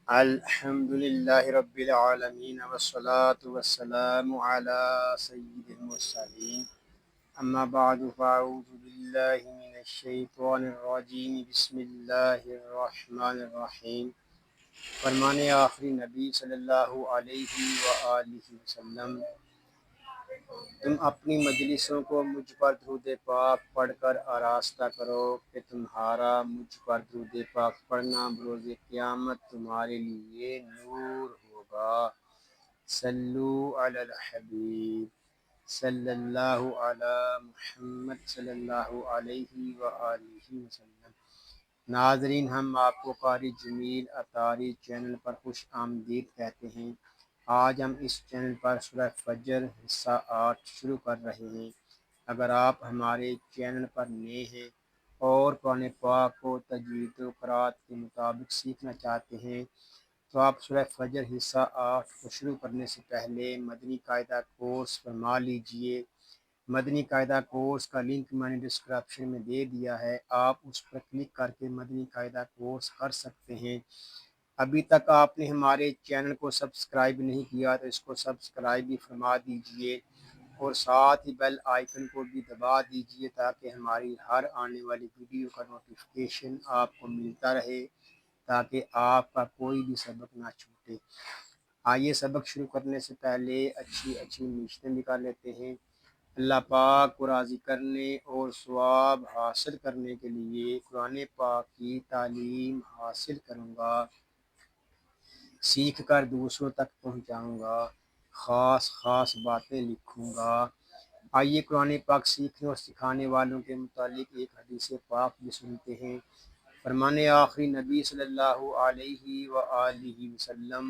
الحمد للہ رب العالمین والصلاة والسلام علی سید المرسلین اما بعد فاعوذ باللہ من الشیطان الرجیم بسم اللہ الرحمن الرحیم۔ فرمان آخری نبی صلی اللہ علیہ وآلہ وسلم، تم اپنی مجلسوں کو مجھ پر درود پاک پڑھ کر آراستہ کرو کہ تمہارا مجھ پر درود پاک پڑھنا بروز قیامت تمہارے لیے نور ہوگا۔ صلو علی الحبیب صلی اللہ علی محمد صلی اللہ علیہ وآلہ وسلم۔ ناظرین، ہم آپ کو قاری جمیل اطاری چینل پر خوش آمدید کہتے ہیں۔ آج ہم اس چینل پر سورہ فجر حصہ 8 شروع کر رہے ہیں۔ اگر آپ ہمارے چینل پر نئے ہیں اور قرآن پاک کو تجوید و قرات کے مطابق سیکھنا چاہتے ہیں تو آپ سورہ فجر حصہ 8 کو شروع کرنے سے پہلے مدنی قاعدہ کورس فرما لیجئے۔ مدنی قاعدہ کورس کا لنک میں نے ڈسکرپشن میں دے دیا ہے، آپ اس پر کلک کر کے مدنی قاعدہ کورس کر سکتے ہیں۔ ابھی تک آپ نے ہمارے چینل کو سبسکرائب نہیں کیا تو اس کو سبسکرائب بھی فرما دیجئے اور ساتھ ہی بیل آئیکن کو بھی دبا دیجئے تاکہ ہماری ہر آنے والی ویڈیو کا نوٹیفیکیشن آپ کو ملتا رہے، تاکہ آپ کا کوئی بھی سبق نہ چھوٹے۔ آئیے سبق شروع کرنے سے پہلے اچھی نیتیں بھی کر لیتے ہیں۔ اللہ پاک کو راضی کرنے اور ثواب حاصل کرنے کے لیے قرآن پاک کی تعلیم حاصل کروں گا، سیکھ کر دوسروں تک پہنچاؤں گا، خاص باتیں لکھوں گا۔ آئیے قرآن پاک سیکھنے اور سکھانے والوں کے متعلق ایک حدیث پاک بھی سنتے ہیں۔ فرمان آخری نبی صلی اللہ علیہ وآلہ وسلم،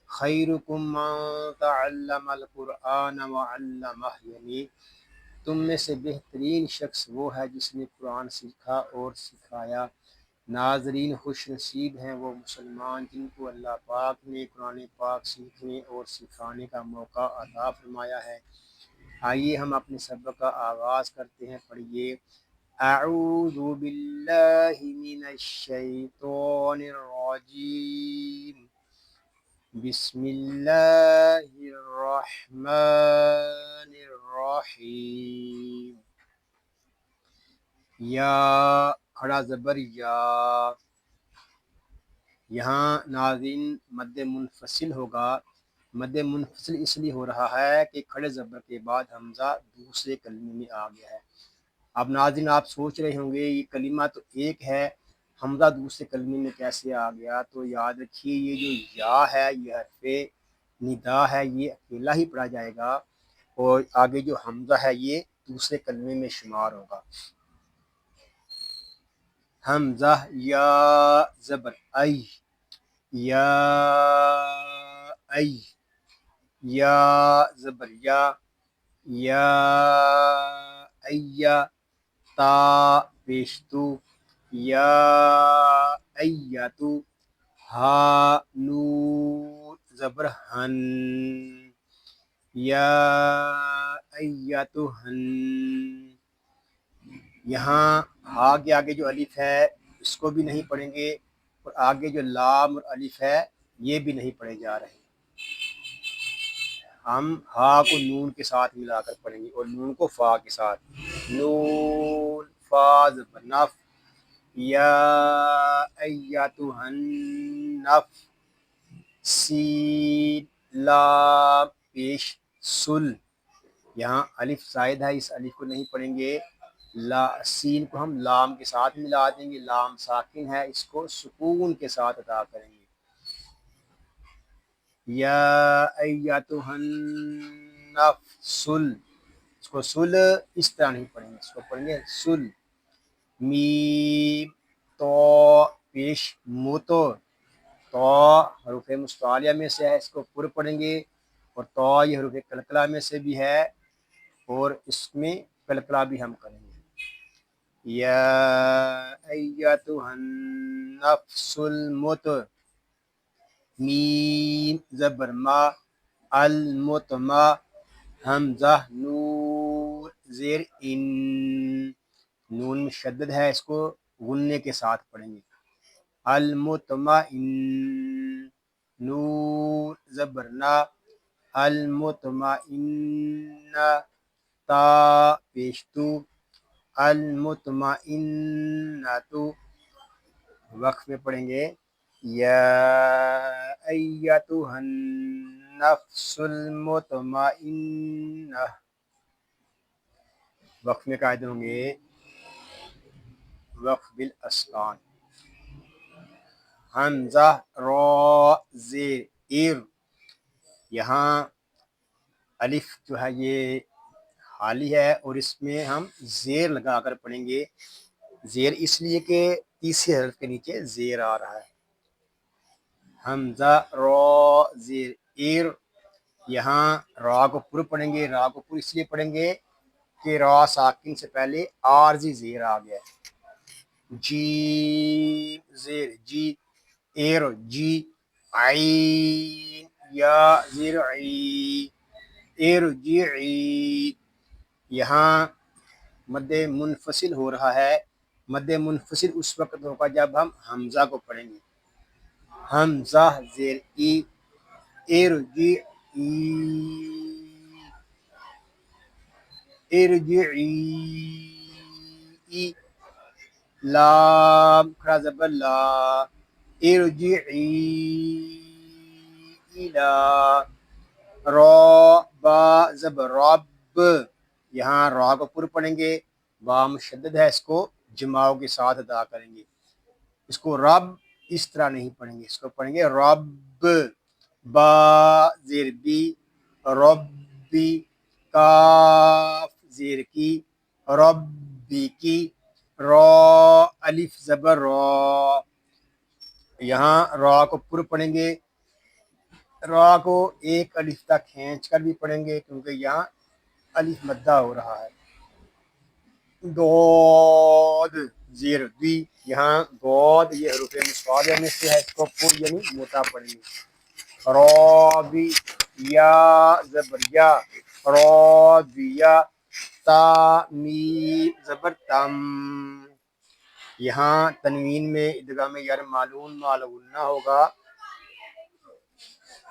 خیرکم من تعلم القرآن وعلمہ، یعنی تم میں سے بہترین شخص وہ ہے جس نے قرآن سیکھا اور سکھایا۔ ناظرین، خوش نصیب ہیں وہ مسلمان جن کو اللہ پاک نے قرآن پاک سیکھنے اور سکھانے کا موقع عطا فرمایا ہے۔ آئیے ہم اپنے سبق کا آغاز کرتے ہیں۔ پڑھیے، اعوذ باللہ من الشیطان الرجیم، بسم اللہ الرحمن الرحیم۔ یا کھڑا زبر یا، یہاں ناظرین مد منفصل ہوگا۔ مد منفصل اس لیے ہو رہا ہے کہ کھڑے زبر کے بعد حمزہ دوسرے کلمے میں آ گیا ہے۔ اب ناظرین آپ سوچ رہے ہوں گے یہ کلمہ تو ایک ہے، حمزہ دوسرے کلمے میں کیسے آ گیا؟ تو یاد رکھیے یہ جو یا ہے یہ حرف ندا ہے، یہ اکیلا ہی پڑھا جائے گا اور آگے جو حمزہ ہے یہ دوسرے کلمے میں شمار ہوگا۔ حمزہ یا زبر ای، یا ای، یا زبر یا ایا، تا پیشتو، یا ایتو، ہا نون زبر ہن، یا ایتو ہن۔ یہاں ہا کے آگے جو الف ہے اس کو بھی نہیں پڑھیں گے، اور آگے جو لام اور الف ہے یہ بھی نہیں پڑھے جا رہے۔ ہم ہا کو نون کے ساتھ ملا کر پڑھیں گے اور نون کو فا کے ساتھ۔ نون فا زبر نف، یا ایتها النفس، سین لام پیش سل، یہاں الف زائد ہے اس الف کو نہیں پڑھیں گے، سین کو ہم لام کے ساتھ ملا دیں گے، لام ساکن ہے اس کو سکون کے ساتھ ادا کریں گے۔ یا ایتها النفس، اس کو سل اس طرح نہیں پڑھیں گے، اس کو پڑھیں گے سل۔ میم تو پیش موتو، تو حروف مستعلیہ میں سے ہے، اس کو پر پڑھیں گے، اور تو یہ حروف قلقلہ میں سے بھی ہے اور اس میں قلقلہ بھی ہم کریں گے۔ یا ایتها النفس میم زبر ما، المطمع، حمزہ نون زیر ان، نون میں شدد ہے اس کو غنے کے ساتھ پڑھیں گے۔ المطمئن، نون زبر نا، المطمئنہ تا پیشتو، المطمئنۃ وقف میں پڑھیں گے یا ایتھا النفس المطمئنہ، وقف میں قاعدے ہوں گے وقف بالاسکان، حمزہ را زیر ایر، یہاں الف جو ہے یہ حالی ہے اور اس میں ہم زیر لگا کر پڑھیں گے، زیر اس لیے کہ تیسرے حرف کے نیچے زیر آ رہا ہے، حمزہ را زیر ایر، یہاں را کو پر پڑھیں گے، را کو پر اس لیے پڑھیں گے کہ را ساکن سے پہلے عارضی زیر آ گیا ہے، جی زیر جی، ایر جی، عین یا زیر عی، ایر جی عی، یہاں مد منفصل ہو رہا ہے، مد منفصل اس وقت ہوگا جب ہم حمزہ کو پڑھیں گے، حمزہ زیر ای، ارجعی، ارجعی، لام کھڑا زبر لا، ارجعی الی، را با زبر رب، یہاں را کو پر پڑھیں گے، با مشدد ہے، اس کو جماؤ کے ساتھ ادا کریں گے، اس کو رب اس طرح نہیں پڑھیں گے، اس کو پڑھیں گے رب، با زیر بی، ربی، کاف زیر کی، ربی کی، را الف زبر را، یہاں را کو پر پڑھیں گے، را کو ایک الف تک کھینچ کر بھی پڑھیں گے کیونکہ یہاں الف مدہ ہو رہا ہے، ضاد زیر دی، یہاں ضاد یہ حروف متحرکہ میں سے ہے، اس کو پر یعنی موٹا پڑھیں گے، رابی یا زبر یا، رابیہ، تا میم زبر تم، یہاں تنوین میں ادغام یار معلوم معلوم نہ ہوگا،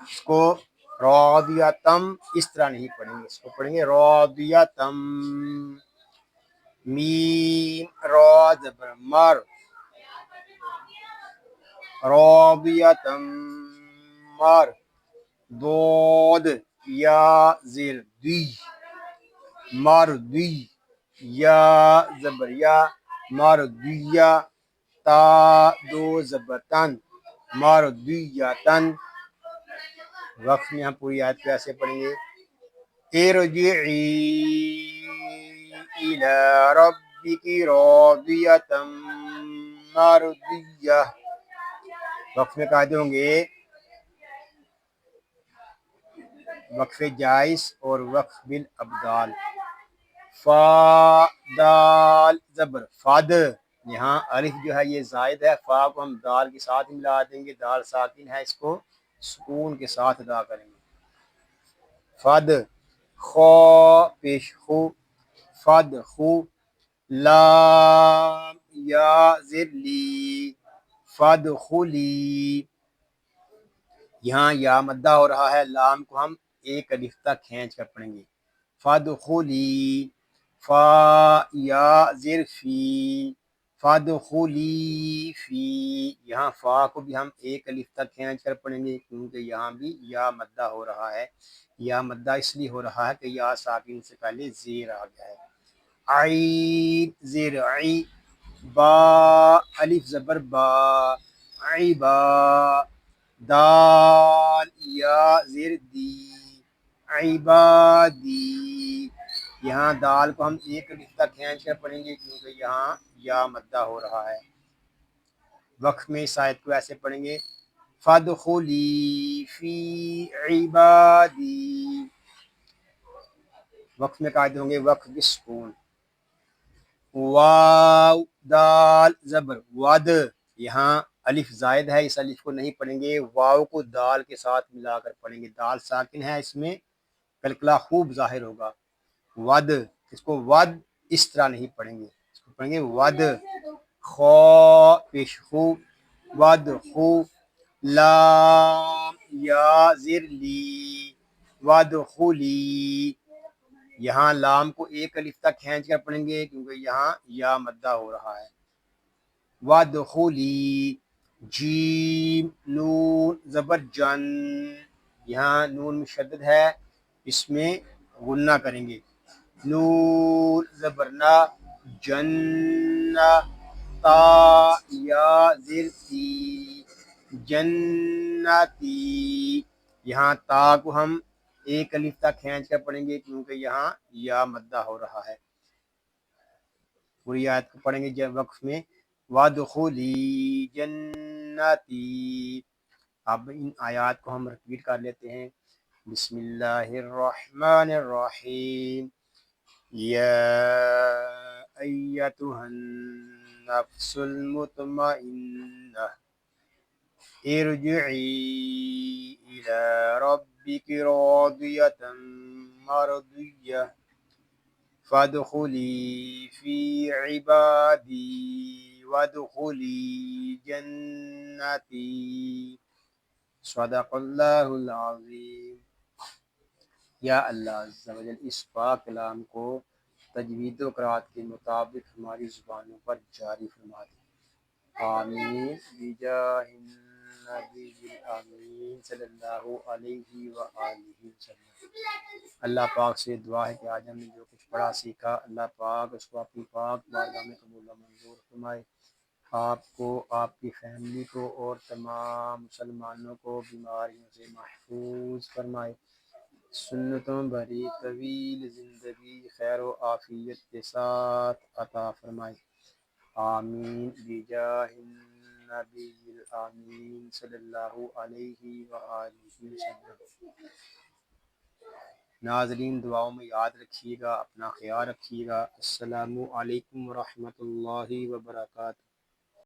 اس کو راضیتم اس طرح نہیں پڑھیں گے، اس کو پڑھیں گے راضیتم، میم را زبر مر، راضیتم مر، ضاد یا زیر دی، مردی، یا زبر یا، مردیہ، تا دو زبر تن، مردیتن، وقف میں ہم پوری آیت کو ایسے پڑھیں گے ارجعی الی ربک راضیۃ مرضیہ، وقف میں قاعدے ہوں گے وقف جائز اور وقف بالابدال، فا دال زبر فد، یہاں الف جو ہے یہ زائد ہے، فا کو ہم دال کے ساتھ ملا دیں گے، دال ساکن ہے، اس کو سکون کے ساتھ ادا کریں گے، فد، خو پیش خو، فد خو، لام یا زر لی، فد خلی، یہاں یا مدہ ہو رہا ہے، لام کو ہم ایک الف تک کھینچ کر پڑھیں گے، فد خلی، فا یا زر فی، فد خلی فی، یہاں فا کو بھی ہم ایک الف تک کھینچ کر پڑھیں گے کیونکہ یہاں بھی یا مدہ ہو رہا ہے، یا مدہ اس لیے ہو رہا ہے کہ یا ساکن سے پہلے زیر آ گیا ہے، عین زیر عی، با الف زبر با، عیبا، دال یا زیر دی، عبادی، یہاں دال کو ہم ایک الف تک کھینچ کر پڑھیں گے کیونکہ یہاں یا مدہ ہو رہا ہے، وقف میں اس آیت کو ایسے پڑھیں گے فادخلی فی عبادی، وقف میں قاعدے ہوں گے وقف بسکون، واو دال زبر ود، یہاں الف زائد ہے، اس الف کو نہیں پڑھیں گے، واو کو دال کے ساتھ ملا کر پڑھیں گے، دال ساکن ہے، اس میں کلکلا خوب ظاہر ہوگا، ود، اس کو ود اس طرح نہیں پڑھیں گے، اس کو پڑھیں گے ود، خو پیش خو، ود خو، لام یا زر لی وادخلی، یہاں لام کو ایک الف تک کھینچ کر پڑھیں گے کیونکہ یہاں یا مدہ ہو رہا ہے. وادخلی، جیم نون زبر جن، یہاں نون مشدد ہے، اس میں غنہ کریں گے. نون زبرنا، جنہ، تا یا زر تی، جنتی، یہاں تا کو ہم ایک الف تک کھینچ کر پڑھیں گے کیونکہ یہاں یا مدہ ہو رہا ہے. پوری آیت کو پڑھیں گے جب وقف میں. وادخلی جنتی. اب ان آیات کو ہم رپیٹ کر لیتے ہیں. بسم اللہ الرحمن الرحیم. یا ایتها النفس المطمئنہ ارجعی الی ربک راضیۃ مرضیہ فادخلی فی عبادی وادخلی جنتی. صدق اللہ العظیم. یا اللہ عز و جل اس پاک کلام کو تجوید و قرات کے مطابق ہماری زبانوں پر جاری فرما دے. آمین بجاہ النبی الامین صلی اللہ علیہ وآلہ وسلم. اللہ پاک سے دعا ہے کہ آج ہم نے جو کچھ پڑھا سیکھا، اللہ پاک اس کو اپنی پاک بارگاہ میں قبول و منظور فرمائے. آپ کو، آپ کی فیملی کو اور تمام مسلمانوں کو بیماریوں سے محفوظ فرمائے. سنتوں بھری طویل زندگی خیر و عافیت کے ساتھ عطا فرمائے. آمین بجاہ النبی الامین صلی اللہ علیہ وآلہ وسلم. ناظرین دعاؤں میں یاد رکھیے گا، اپنا خیال رکھیے گا. السلام علیکم ورحمۃ اللہ وبرکاتہ.